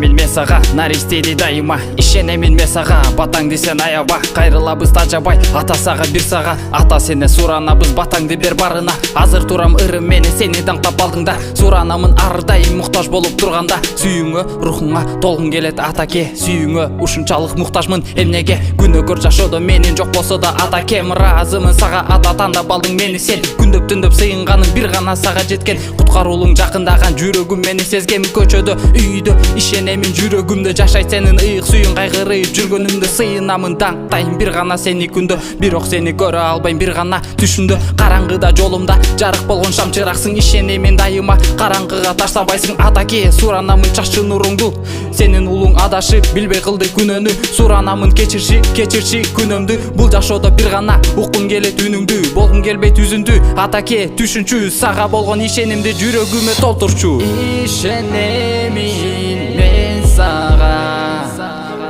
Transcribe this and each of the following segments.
Ишенемин мен сага, наристейди дайыма. Ишенемин мен сага, батаңды сен аяба. Кайрылабыз тажабай, ата сага бир сага. Ата сенен суранабыз, батаңды бер барына. Азыр турам ырым мени сени даңктап алдың да. Суранамын ардайым муктаж болуп турганда. Сүйүүңө, рухуңа толгун келет атаке. Сүйүүңө ушунчалык муктажмын эмнеге? Күнөкөр жашоодо менин жок болсо да атаке. Ыраазымын сага ата, тандап алдың мени сен. Күндөп түндөп сыйынганым бир гана сага жеткен. Куткаруулуң жакындаган жүрөгүм мени сезген. Көчөдө, үйдө ишенемин жүрөгүмдө жашайт сенин ыйык сүйүң. Кайгырып жүргөнүмдө сыйынамын, даңктайм бир гана сени күндө. Бирок сени көрө албайм бир гана түшүндө. Караңгыда жолумда жарык болгон шам чыраксың. Ишенемин дайыма, караңгыга таштабайсың атаке. Суранамын чаччы нуруңду, сенин улуң адашып билбей кылды күнөөнү. Суранамын кечирчи күнөмдү. Бул жашоодо бир гана уккум келет үнүңдү. Болгум келбейт үзүндү атаке, түшүнчү. Сага болгон ишенимди жүрөгүмө толтурчу. Ишенемин мен сага,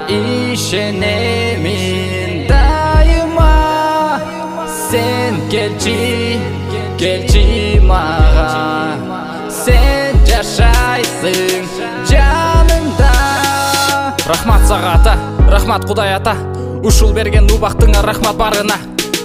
ишенемин дайыма. Сен келчи мага, сен жашайсың жанымда. Рахмат сага ата, рахмат Кудай ата. Ушул берген убактыңа рахмат барына.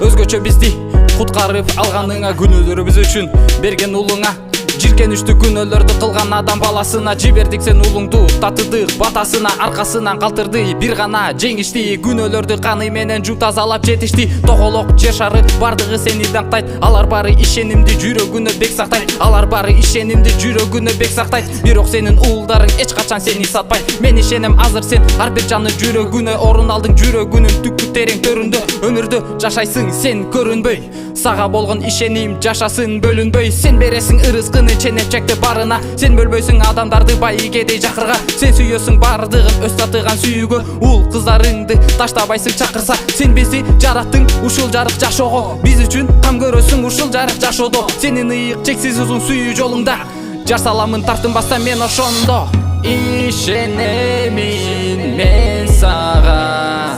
Өзгөчө бизди куткарып алганыңа, күнөөлөрүбүз үчүн берген улуңа. Жиркеничтүү күнөөлөрдү кылган адам баласына жибердик сен улуңду. Татыдык батасына, аркасынан калтырды бир гана жеңишти. Күнөөлөрдү каны менен жуу тазалап жетишти. Тоголок жер шары бардыгы сени даңктайт. Алар бары ишенимди жүрөгүнө бек сактайт. Алар бары ишенимди жүрөгүнө бек сактайт. Бирок сенин уулдарың эч качан сени сатпайт. Мен ишенем азыр сен ар бир жанын жүрөгүнө орун алдың. Жүрөгүнүн түпкү терең төрүндө өмүрдө жашайсың сен көрүнбөй. Сага болгон ишеним жашасын бөлүнбөй. Сен бересиң ырыскыны ченепчекте барына. Сен бөлбөйсүң адамдарды байгедей жакырга. Сен сүйөсүң бардыгын өз татыган сүйүүгө. Уул кыздарыңды таштабайсың чакырса. Сен бизди жараттың ушул жарык жашоого. Биз үчүн кам көрөсүң ушул жарык жашоодо. Сенин ыйык чексиз узун сүйүү жолуңда. Жар саламын тартынбастан мен ошондо. Ишенемин мен сага,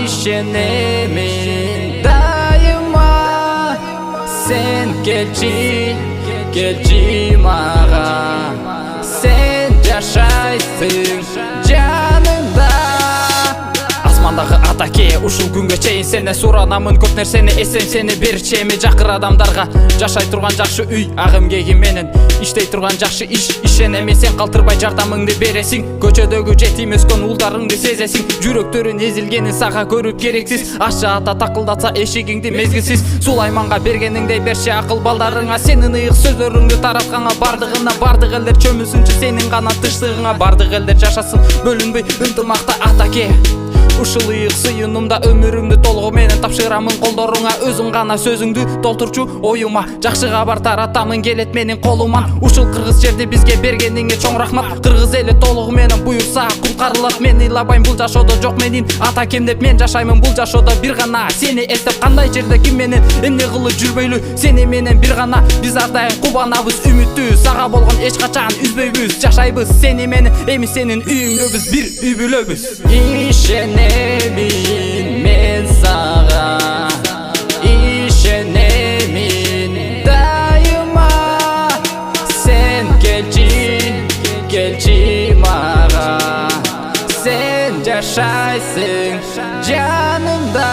ишенемин дайыма. Сен келчи мага, сен жашайсың жанымда. Асмандагы атаке, ушул күнгө чейин сени суранамын. Көп нерсени эсен сени берчи эми жакыр адамдарга. Жашай турган жакшы үй, агым кеги менен иштей турган жакшы иш. Ишенемин сен калтырбай жардамыңды бересиң. Көчөдөгү жетим өскөн уулдарыңды сезесиң. Жүрөктөрүн эзилгенин сага көрүп керексиз. Ашчы ата такылдатса эшигиңди мезгилсиз. Сулайманга бергениңдей берчи акыл балдарыңа. Сенин ыйык сөздөрүңдү таратканга бардыгына. Бардык элдер чөмүлсүнчү сенин гана тынчтыгыңа. Бардык элдер жашасын бөлүнбөй ынтымакта атаке. Ушул ыйык сыйынымда өмүрүмдү толугу менен тапшырамын колдоруңа. Өзүң гана сөзүңдү толтурчу оюма. Жакшы кабар таратамын келет менин колуман. Ушул кыргыз жерди бизге бергениңе чоң рахмат. Кыргыз эли толугу менен буюрса куткарылат. Мен ыйлабайм бул жашоодо жок менин атакем деп. Мен жашаймын бул жашоодо бир гана сени эстеп. Кандай жерде ким менен эмне кылып жүрбөйлү. Сени менен бир гана биз ар дайым кубанабыз үмүттүү. Сага болгон эч качан үзбөйбүз. Жашайбыз сени менен, эми сенин үйүңдө биз бир үй бүлөбүз. Ишенемин мен сага, ишенемин дайыма. Сен келчи мага, сен жашайсың жанымда.